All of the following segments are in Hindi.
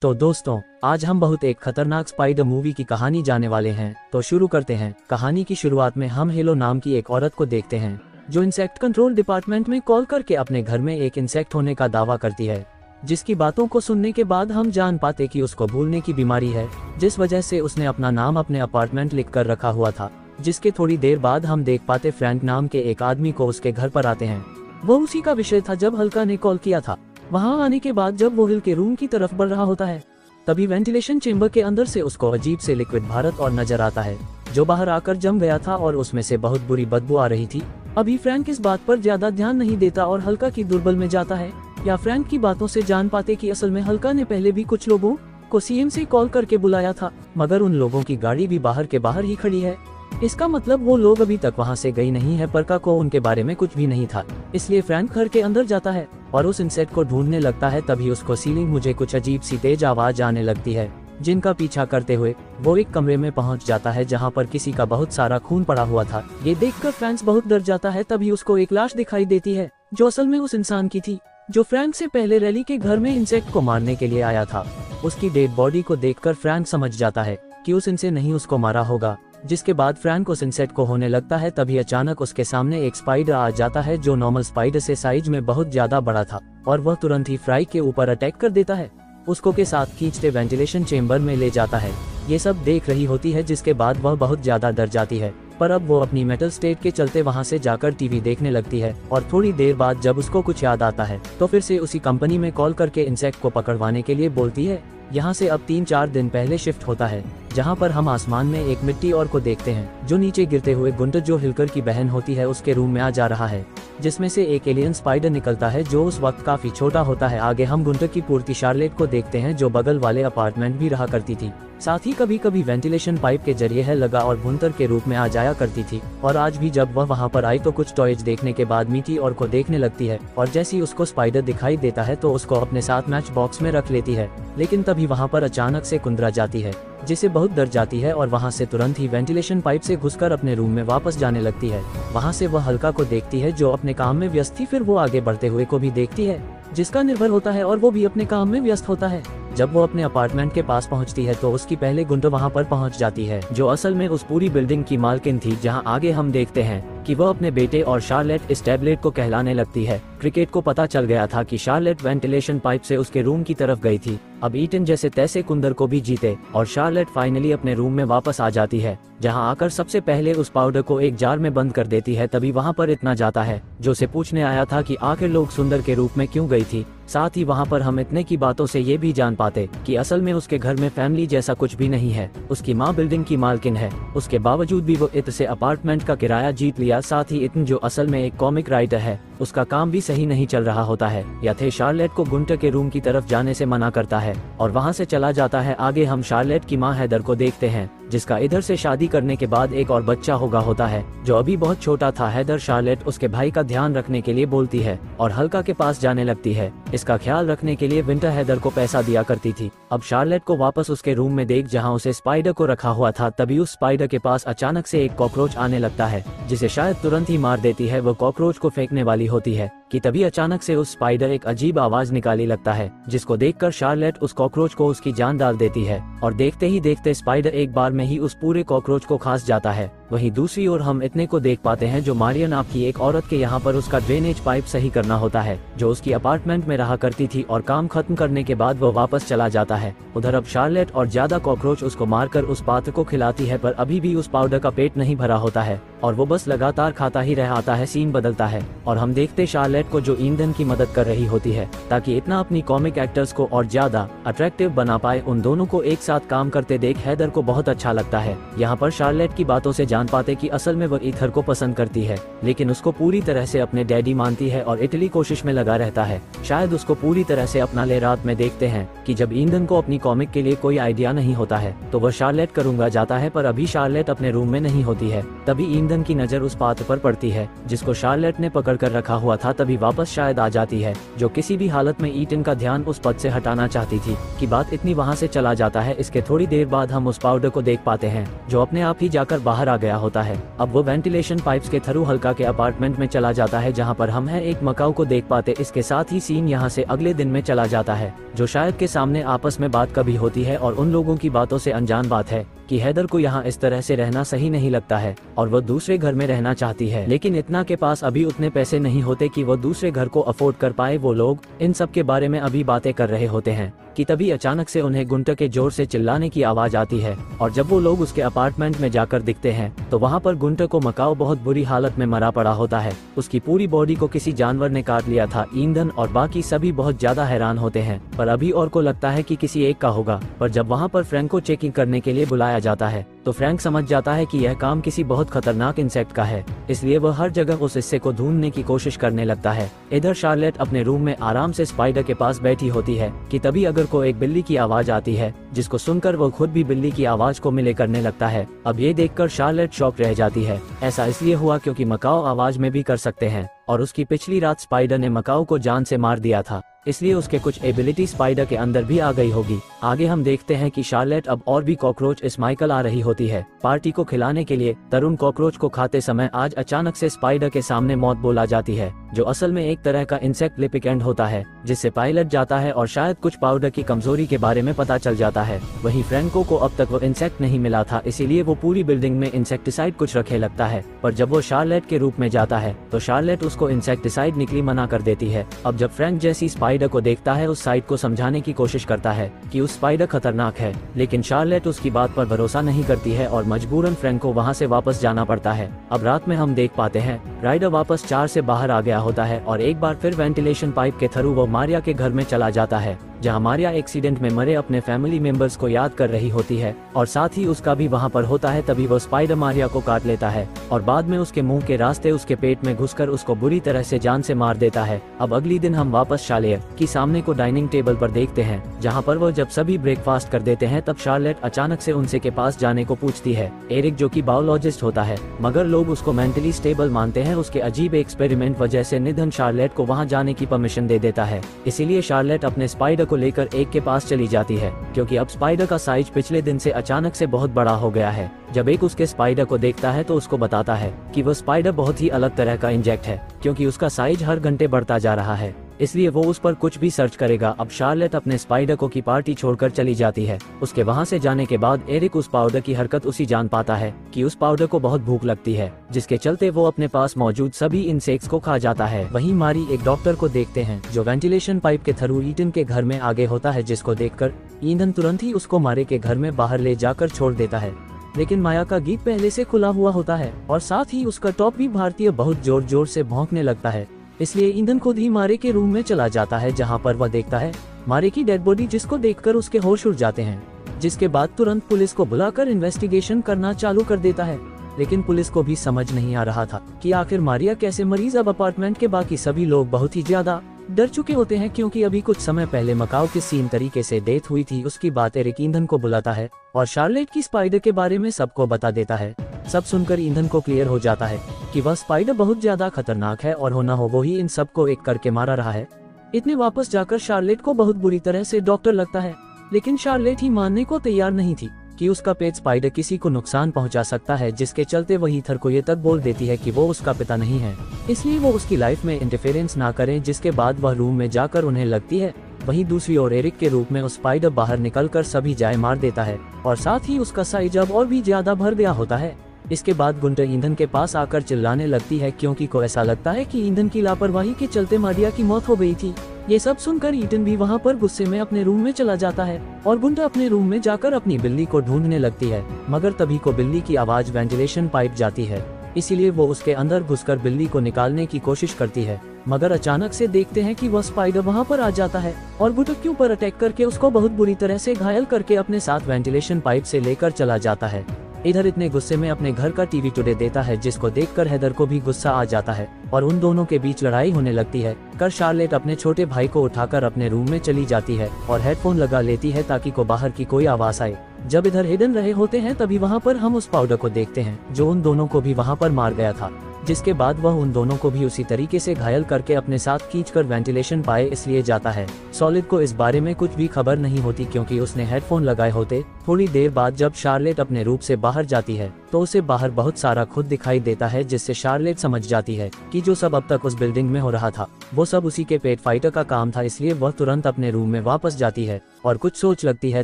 तो दोस्तों, आज हम बहुत एक खतरनाक स्पाइडर मूवी की कहानी जाने वाले हैं। तो शुरू करते हैं। कहानी की शुरुआत में हम हेलो नाम की एक औरत को देखते हैं जो इंसेक्ट कंट्रोल डिपार्टमेंट में कॉल करके अपने घर में एक इंसेक्ट होने का दावा करती है, जिसकी बातों को सुनने के बाद हम जान पाते कि उसको भूलने की बीमारी है, जिस वजह से उसने अपना नाम अपने अपार्टमेंट लिख कर रखा हुआ था। जिसके थोड़ी देर बाद हम देख पाते फ्रैंक नाम के एक आदमी को उसके घर पर आते हैं। वो उसी का विषय था जब हल्का ने कॉल किया था। वहां आने के बाद जब वो हिल के रूम की तरफ बढ़ रहा होता है, तभी वेंटिलेशन चेंबर के अंदर से उसको अजीब से लिक्विड भारत और नजर आता है, जो बाहर आकर जम गया था और उसमें से बहुत बुरी बदबू आ रही थी। अभी फ्रैंक इस बात पर ज्यादा ध्यान नहीं देता और हल्का की दुर्बल में जाता है। या फ्रैंक की बातों से जान पाते कि असल में हल्का ने पहले भी कुछ लोगों को सीएम से कॉल करके बुलाया था, मगर उन लोगों की गाड़ी भी बाहर के बाहर ही खड़ी है। इसका मतलब वो लोग अभी तक वहाँ से गई नहीं है। परका को उनके बारे में कुछ भी नहीं था, इसलिए फ्रैंक घर के अंदर जाता है और उस इंसेक्ट को ढूंढने लगता है। तभी उसको सीलिंग मुझे कुछ अजीब सी तेज आवाज आने लगती है, जिनका पीछा करते हुए वो एक कमरे में पहुंच जाता है जहां पर किसी का बहुत सारा खून पड़ा हुआ था। ये देखकर फ्रैंक बहुत डर जाता है। तभी उसको एक लाश दिखाई देती है जो असल में उस इंसान की थी जो फ्रैंक से पहले रैली के घर में इंसेक्ट को मारने के लिए आया था। उसकी डेड बॉडी को देखकर फ्रैंक समझ जाता है कि उस इंसान ने ही उसको मारा होगा। जिसके बाद फ्रैंक उस इंसेक्ट को होने लगता है। तभी अचानक उसके सामने एक स्पाइडर आ जाता है जो नॉर्मल स्पाइडर से साइज में बहुत ज्यादा बड़ा था, और वह तुरंत ही फ्राई के ऊपर अटैक कर देता है। उसको के साथ खींचते वेंटिलेशन चेंबर में ले जाता है। ये सब देख रही होती है, जिसके बाद वह बहुत ज्यादा डर जाती है। पर अब वो अपनी मेंटल स्टेट के चलते वहां से जाकर टीवी देखने लगती है। और थोड़ी देर बाद जब उसको कुछ याद आता है तो फिर से उसी कंपनी में कॉल करके इंसेक्ट को पकड़वाने के लिए बोलती है। यहाँ से अब 3-4 दिन पहले शिफ्ट होता है, जहाँ पर हम आसमान में एक मिट्टी और को देखते हैं जो नीचे गिरते हुए गुंटर, जो हिलकर की बहन होती है, उसके रूम में आ जा रहा है, जिसमें से एक एलियन स्पाइडर निकलता है जो उस वक्त काफी छोटा होता है। आगे हम गुंटर की पूर्ति शार्लेट को देखते हैं जो बगल वाले अपार्टमेंट भी रहा करती थी, साथ ही कभी कभी वेंटिलेशन पाइप के जरिए है लगा और भुंतर के रूप में आ जाया करती थी। और आज भी जब वह वहां पर आई तो कुछ टॉयज देखने के बाद मीठी और को देखने लगती है, और जैसे ही उसको स्पाइडर दिखाई देता है तो उसको अपने साथ मैच बॉक्स में रख लेती है। लेकिन तभी वहां पर अचानक से कुंदरा जाती है, जिसे बहुत डर जाती है और वहां से तुरंत ही वेंटिलेशन पाइप से घुसकर अपने रूम में वापस जाने लगती है। वहां से वह हल्का को देखती है जो अपने काम में व्यस्त थी। फिर वो आगे बढ़ते हुए को भी देखती है जिसका निर्भर होता है और वो भी अपने काम में व्यस्त होता है। जब वो अपने अपार्टमेंट के पास पहुंचती है तो उसकी पहले गुंटर वहां पर पहुंच जाती है, जो असल में उस पूरी बिल्डिंग की मालकिन थी। जहां आगे हम देखते हैं कि वह अपने बेटे और शार्लेट इस टैबलेट को कहलाने लगती है। क्रिकेट को पता चल गया था कि शार्लेट वेंटिलेशन पाइप से उसके रूम की तरफ गई थी। अब ईटन जैसे तैसे कुंदर को भी जीते और शार्लेट फाइनली अपने रूम में वापस आ जाती है, जहां आकर सबसे पहले उस पाउडर को एक जार में बंद कर देती है। तभी वहां पर इतना जाता है जो उसे पूछने आया था कि आखिर लोग सुंदर के रूप में क्यों गई थी। साथ ही वहां पर हम इतने की बातों से ये भी जान पाते कि असल में उसके घर में फैमिली जैसा कुछ भी नहीं है। उसकी माँ बिल्डिंग की मालकिन है, उसके बावजूद भी वो इतने से अपार्टमेंट का किराया जीत लिया। साथ ही इतन जो असल में एक कॉमिक राइटर है, उसका काम भी सही नहीं चल रहा होता है। या थे शार्लेट को गुंटर के रूम की तरफ जाने से मना करता है और वहां से चला जाता है। आगे हम शार्लेट की माँ हैदर को देखते हैं, जिसका इधर से शादी करने के बाद एक और बच्चा होता है जो अभी बहुत छोटा था। हैदर शार्लेट उसके भाई का ध्यान रखने के लिए बोलती है और हल्का के पास जाने लगती है। इसका ख्याल रखने के लिए विंटर हैदर को पैसा दिया करती थी। अब शार्लेट को वापस उसके रूम में देख जहां उसे स्पाइडर को रखा हुआ था, तभी उस स्पाइडर के पास अचानक से एक कॉकरोच आने लगता है, जिसे शायद तुरंत ही मार देती है। वो कॉकरोच को फेंकने वाली होती है कि तभी अचानक से उस स्पाइडर एक अजीब आवाज निकाली लगता है, जिसको देखकर शार्लेट उस कॉकरोच को उसकी जान डाल देती है। और देखते ही देखते स्पाइडर एक बार में ही उस पूरे कॉकरोच को खास जाता है। वहीं दूसरी ओर हम इतने को देख पाते हैं जो मारियन नाम की एक औरत के यहाँ पर उसका ड्रेनेज पाइप सही करना होता है, जो उसकी अपार्टमेंट में रहा करती थी। और काम खत्म करने के बाद वो वापस चला जाता है। उधर अब शार्लेट और ज्यादा कॉकरोच उसको मारकर उस पात्र को खिलाती है, पर अभी भी उस पाउडर का पेट नहीं भरा होता है और वो बस लगातार खाता ही रह आता है। सीन बदलता है और हम देखते शार्लेट को जो ईंधन की मदद कर रही होती है ताकि इतना अपनी कॉमिक एक्टर्स को और ज्यादा अट्रैक्टिव बना पाए। उन दोनों को एक साथ काम करते देख हैदर को बहुत अच्छा लगता है। यहाँ पर शार्लेट की बातों से जान पाते कि असल में वह ईथर को पसंद करती है, लेकिन उसको पूरी तरह से अपने डैडी मानती है और इटली कोशिश में लगा रहता है शायद उसको पूरी तरह से अपना ले। रात में देखते हैं कि जब ईंधन को अपनी कॉमिक के लिए कोई आइडिया नहीं होता है तो वह शार्लेट करूंगा जाता है, पर अभी शार्लेट अपने रूम में नहीं होती है। तभी ईंधन की नजर उस पात्र पर पड़ती है जिसको शार्लेट ने पकड़ कर रखा हुआ था। तभी वापस शायद आ जाती है, जो किसी भी हालत में ईटन का ध्यान उस पद से हटाना चाहती थी कि बात इतनी वहां से चला जाता है। इसके थोड़ी देर बाद हम उस पाउडर को देख पाते हैं जो अपने आप ही जाकर बाहर आ गया गया होता है। अब वो वेंटिलेशन पाइप्स के थ्रू हल्का के अपार्टमेंट में चला जाता है जहाँ पर हम है एक मकाऊ को देख पाते। इसके साथ ही सीन यहाँ से अगले दिन में चला जाता है, जो शायद के सामने आपस में बात कभी होती है और उन लोगों की बातों से अनजान बात है कि हैदर को यहाँ इस तरह से रहना सही नहीं लगता है और वो दूसरे घर में रहना चाहती है, लेकिन इतना के पास अभी उतने पैसे नहीं होते कि वो दूसरे घर को अफोर्ड कर पाए। वो लोग इन सब के बारे में अभी बातें कर रहे होते हैं कि तभी अचानक से उन्हें गुंटर के जोर से चिल्लाने की आवाज आती है और जब वो लोग उसके अपार्टमेंट में जाकर दिखते हैं तो वहाँ पर गुंटर को मकाऊ बहुत बुरी हालत में मरा पड़ा होता है। उसकी पूरी बॉडी को किसी जानवर ने काट लिया था। ईंधन और बाकी सभी बहुत ज्यादा हैरान होते हैं, पर अभी और को लगता है कि किसी एक का होगा। पर जब वहाँ पर फ्रैंक को चेकिंग करने के लिए बुलाया जाता है तो फ्रैंक समझ जाता है कि यह काम किसी बहुत खतरनाक इंसेक्ट का है, इसलिए वह हर जगह उस हिस्से को ढूंढने की कोशिश करने लगता है। इधर शार्लेट अपने रूम में आराम से स्पाइडर के पास बैठी होती है कि तभी अगर को एक बिल्ली की आवाज आती है, जिसको सुनकर वो खुद भी बिल्ली की आवाज को मिले करने लगता है। अब ये देखकर शार्लेट शॉक रह जाती है। ऐसा इसलिए हुआ क्योंकि मकाऊ आवाज में भी कर सकते हैं और उसकी पिछली रात स्पाइडर ने मकाऊ को जान से मार दिया था, इसलिए उसके कुछ एबिलिटी स्पाइडर के अंदर भी आ गई होगी। आगे हम देखते हैं कि शार्लेट अब और भी कॉकरोच स्माइकल आ रही होती है पार्टी को खिलाने के लिए। तरुण कॉकरोच को खाते समय आज अचानक से स्पाइडर के सामने मौत बोला जाती है, जो असल में एक तरह का इंसेक्ट लिपिकेंड होता है जिससे पायलट जाता है और शायद कुछ पाउडर की कमजोरी के बारे में पता चल जाता है। वहीं फ्रैंको को अब तक वो इंसेक्ट नहीं मिला था, इसीलिए वो पूरी बिल्डिंग में इंसेक्टिसाइड कुछ रखे लगता है, पर जब वो शार्लेट के रूप में जाता है तो शार्लेट उसको इंसेक्टिसाइड निकली मना कर देती है। अब जब फ्रैंक जैसी स्पाइडर को देखता है उस साइड को समझाने की कोशिश करता है कि उस स्पाइडर खतरनाक है, लेकिन शार्लेट उसकी बात पर भरोसा नहीं करती है और मजबूरन फ्रैंक को वहाँ से वापस जाना पड़ता है। अब रात में हम देख पाते हैं राइडर वापस 4 से बाहर आ गया होता है और एक बार फिर वेंटिलेशन पाइप के थ्रू वो मारिया के घर में चला जाता है, जहां मारिया एक्सीडेंट में मरे अपने फैमिली मेंबर्स को याद कर रही होती है और साथ ही उसका भी वहां पर होता है। तभी वो स्पाइडर मारिया को काट लेता है और बाद में उसके मुंह के रास्ते उसके पेट में घुसकर उसको बुरी तरह से जान से मार देता है। अब अगली दिन हम वापस शार्लेट की सामने को डाइनिंग टेबल पर देखते हैं, जहाँ पर वो जब सभी ब्रेकफास्ट कर देते हैं तब शार्लेट अचानक से उनसे के पास जाने को पूछती है। एरिक जो कि बायोलॉजिस्ट होता है मगर लोग उसको मेंटली स्टेबल मानते हैं, उसके अजीब एक्सपेरिमेंट वजह से निधन शार्लेट को वहाँ जाने की परमिशन दे देता है। इसीलिए शार्लेट अपने स्पाइडर को लेकर एक के पास चली जाती है, क्योंकि अब स्पाइडर का साइज पिछले दिन से अचानक से बहुत बड़ा हो गया है। जब एक उसके स्पाइडर को देखता है तो उसको बताता है कि वो स्पाइडर बहुत ही अलग तरह का इंजेक्ट है, क्योंकि उसका साइज हर घंटे बढ़ता जा रहा है, इसलिए वो उस पर कुछ भी सर्च करेगा। अब शार्लेट अपने स्पाइडर को की पार्टी छोड़कर चली जाती है। उसके वहाँ से जाने के बाद एरिक उस पाउडर की हरकत उसी जान पाता है कि उस पाउडर को बहुत भूख लगती है, जिसके चलते वो अपने पास मौजूद सभी इंसेक्ट्स को खा जाता है। वहीं मारी एक डॉक्टर को देखते हैं जो वेंटिलेशन पाइप के थ्रू ईटन के घर में आगे होता है, जिसको देखकर ईंधन तुरंत ही उसको मारे के घर में बाहर ले जाकर छोड़ देता है। लेकिन माया का गीत पहले से खुला हुआ होता है और साथ ही उसका टॉप भी भारतीय बहुत जोर जोर से भौंकने लगता है, इसलिए ईंधन खुद ही मारे के रूम में चला जाता है, जहां पर वह देखता है मारे की डेड बॉडी, जिसको देखकर उसके होश उड़ जाते हैं। जिसके बाद तुरंत पुलिस को बुलाकर इन्वेस्टिगेशन करना चालू कर देता है, लेकिन पुलिस को भी समझ नहीं आ रहा था कि आखिर मारिया कैसे मरीज। अब अपार्टमेंट के बाकी सभी लोग बहुत ही ज्यादा डर चुके होते हैं, क्योंकि अभी कुछ समय पहले मकाऊ किस सीन तरीके से डेथ हुई थी उसकी बात एरिक ईंधन को बुलाता है और शार्लेट की स्पाइडर के बारे में सबको बता देता है। सब सुनकर ईंधन को क्लियर हो जाता है कि वह स्पाइडर बहुत ज्यादा खतरनाक है और हो ना हो वो ही इन सबको एक करके मारा रहा है। इतने वापस जाकर शार्लेट को बहुत बुरी तरह से डॉक्टर लगता है, लेकिन शार्लेट ही मानने को तैयार नहीं थी कि उसका पेट स्पाइडर किसी को नुकसान पहुंचा सकता है, जिसके चलते वह ईथर को ये तक बोल देती है कि वो उसका पिता नहीं है, इसलिए वो उसकी लाइफ में इंटरफेरेंस ना करें। जिसके बाद वह रूम में जाकर उन्हें लगती है। वहीं दूसरी ओर एरिक के रूप में उस स्पाइडर बाहर निकलकर सभी जाए मार देता है और साथ ही उसका साइज अब और भी ज्यादा भर गया होता है। इसके बाद गुंटर ईंधन के पास आकर चिल्लाने लगती है, क्योंकि को ऐसा लगता है कि ईंधन की लापरवाही के चलते मारिया की मौत हो गई थी। ये सब सुनकर ईटन भी वहाँ पर गुस्से में अपने रूम में चला जाता है और गुंटर अपने रूम में जाकर अपनी बिल्ली को ढूंढने लगती है, मगर तभी को बिल्ली की आवाज वेंटिलेशन पाइप जाती है, इसीलिए वो उसके अंदर घुसकर बिल्ली को निकालने की कोशिश करती है, मगर अचानक से देखते हैं कि वह स्पाइडर वहाँ पर आ जाता है और गुंटर के ऊपर अटैक करके उसको बहुत बुरी तरह से घायल करके अपने साथ वेंटिलेशन पाइप से लेकर चला जाता है। इधर इतने गुस्से में अपने घर का टीवी टुडे देता है, जिसको देखकर हैदर को भी गुस्सा आ जाता है और उन दोनों के बीच लड़ाई होने लगती है। कर शार्लेट अपने छोटे भाई को उठाकर अपने रूम में चली जाती है और हेडफोन लगा लेती है ताकि को बाहर की कोई आवाज आए। जब इधर हिडन रहे होते हैं तभी वहाँ पर हम उस पाउडर को देखते हैं जो उन दोनों को भी वहाँ पर मार गया था। जिसके बाद वह उन दोनों को भी उसी तरीके से घायल करके अपने साथ खींचकर वेंटिलेशन पाए इसलिए जाता है। सॉलिड को इस बारे में कुछ भी खबर नहीं होती क्योंकि उसने हेडफोन लगाए होते। थोड़ी देर बाद जब शार्लेट अपने रूप से बाहर जाती है तो उसे बाहर बहुत सारा खुद दिखाई देता है, जिससे शार्लेट समझ जाती है कि जो सब अब तक उस बिल्डिंग में हो रहा था वो सब उसी के पेट फाइटर का काम था। इसलिए वह तुरंत अपने रूम में वापस जाती है और कुछ सोच लगती है।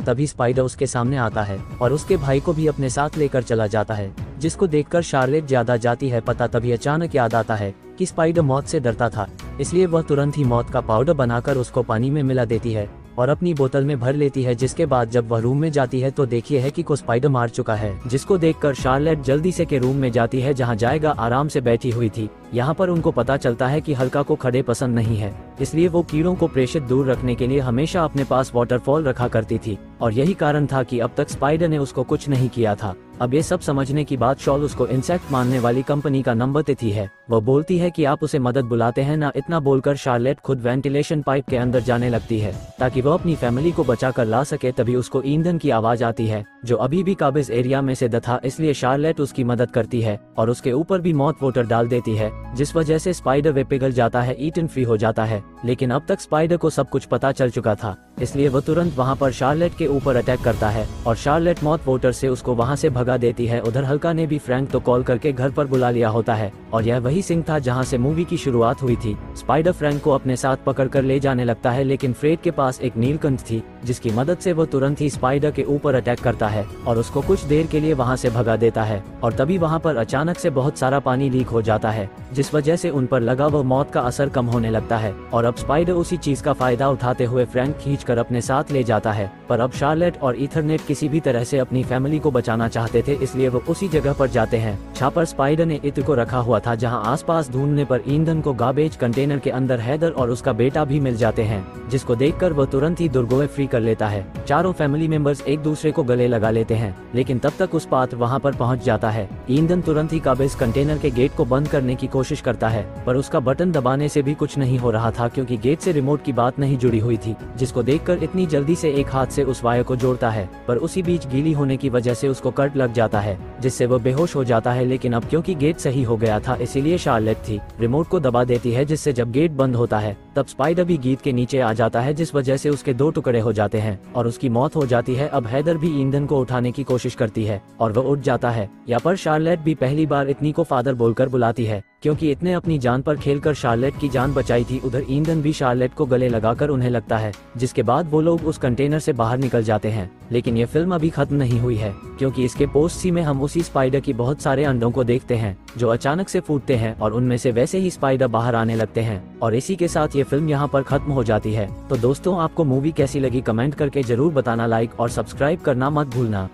तभी स्पाइडर उसके सामने आता है और उसके भाई को भी अपने साथ लेकर चला जाता है, जिसको देखकर शार्लेट ज्यादा जाती है पता। तभी अचानक याद आता है कि स्पाइडर मौत से डरता था, इसलिए वह तुरंत ही मौत का पाउडर बनाकर उसको पानी में मिला देती है और अपनी बोतल में भर लेती है। जिसके बाद जब वह रूम में जाती है तो देखिए है कि को स्पाइडर मार चुका है, जिसको देखकर शार्लेट जल्दी से के रूम में जाती है जहां जाएगा आराम से बैठी हुई थी। यहाँ पर उनको पता चलता है कि हल्का को खड़े पसंद नहीं है, इसलिए वो कीड़ों को प्रेषित दूर रखने के लिए हमेशा अपने पास वाटरफॉल रखा करती थी और यही कारण था कि अब तक स्पाइडर ने उसको कुछ नहीं किया था। अब ये सब समझने की बाद शॉल उसको इंसेक्ट मारने वाली कंपनी का नंबर देती है। वो बोलती है कि आप उसे मदद बुलाते हैं ना। इतना बोलकर शार्लेट खुद वेंटिलेशन पाइप के अंदर जाने लगती है ताकि वो अपनी फैमिली को बचा कर ला सके। तभी उसको ईंधन की आवाज आती है जो अभी भी काबिज एरिया में से था, इसलिए शार्लेट उसकी मदद करती है और उसके ऊपर भी मौत वाटर डाल देती है, जिस वजह से स्पाइडर वे पिघल जाता है, ईटन फ्री हो जाता है। लेकिन अब तक स्पाइडर को सब कुछ पता चल चुका था, इसलिए वो तुरंत वहां पर शार्लेट के ऊपर अटैक करता है और शार्लेट मौत वाटर से उसको वहां से भगा देती है। उधर हल्का ने भी फ्रैंक तो कॉल करके घर पर बुला लिया होता है और यह वही सीन था जहां से मूवी की शुरुआत हुई थी। स्पाइडर फ्रैंक को अपने साथ पकड़कर ले जाने लगता है, लेकिन फ्रेड के पास एक नीलकंठ थी जिसकी मदद से वो तुरंत ही स्पाइडर के ऊपर अटैक करता है और उसको कुछ देर के लिए वहां से भगा देता है। और तभी वहां पर अचानक से बहुत सारा पानी लीक हो जाता है, जिस वजह से उन पर लगा वो मौत का असर कम होने लगता है और अब स्पाइडर उसी चीज का फायदा उठाते हुए फ्रैंक खींचकर अपने साथ ले जाता है। पर अब शार्लेट और ईथरनेट किसी भी तरह से अपनी फैमिली को बचाना चाहते थे, इसलिए वो उसी जगह पर जाते हैं जहाँ पर स्पाइडर ने इत्र को रखा हुआ था। जहाँ आसपास ढूंढने पर ईंधन को गार्बेज कंटेनर के अंदर हैदर और उसका बेटा भी मिल जाते हैं, जिसको देखकर वो तुरंत ही दुर्गोए फ्री कर लेता है। चारों फैमिली मेंबर्स एक दूसरे को गले लगा लेते हैं, लेकिन तब तक उस पात्र वहाँ पर पहुँच जाता है। ईंधन तुरंत ही गार्बेज कंटेनर के गेट को बंद करने की कोशिश करता है, पर उसका बटन दबाने से भी कुछ नहीं हो रहा था क्योंकि गेट से रिमोट की बात नहीं जुड़ी हुई थी, जिसको देखकर इतनी जल्दी से एक हाथ से उस वायर को जोड़ता है, पर उसी बीच गीली होने की वजह से उसको कट लग जाता है, जिससे वो बेहोश हो जाता है। लेकिन अब क्योंकि गेट सही हो गया था इसीलिए शार्लेट थी रिमोट को दबा देती है, जिससे जब गेट बंद होता है तब स्पाइडर भी गेट के नीचे आ जाता है, जिस वजह से उसके 2 टुकड़े हो जाते हैं और उसकी मौत हो जाती है। अब हैदर भी ईंधन को उठाने की कोशिश करती है और वो उठ जाता है। यहाँ पर शार्लेट भी पहली बार इतनी को फादर बोलकर बुलाती है क्योंकि इतने अपनी जान पर खेलकर शार्लेट की जान बचाई थी। उधर ईंधन भी शार्लेट को गले लगाकर उन्हें लगता है, जिसके बाद वो लोग उस कंटेनर से बाहर निकल जाते हैं। लेकिन ये फिल्म अभी खत्म नहीं हुई है क्योंकि इसके पोस्ट सी में हम उसी स्पाइडर की बहुत सारे अंडों को देखते हैं जो अचानक से फूटते हैं और उनमें से वैसे ही स्पाइडर बाहर आने लगते हैं और इसी के साथ ये फिल्म यहाँ पर खत्म हो जाती है। तो दोस्तों, आपको मूवी कैसी लगी कमेंट करके जरूर बताना, लाइक और सब्सक्राइब करना मत भूलना।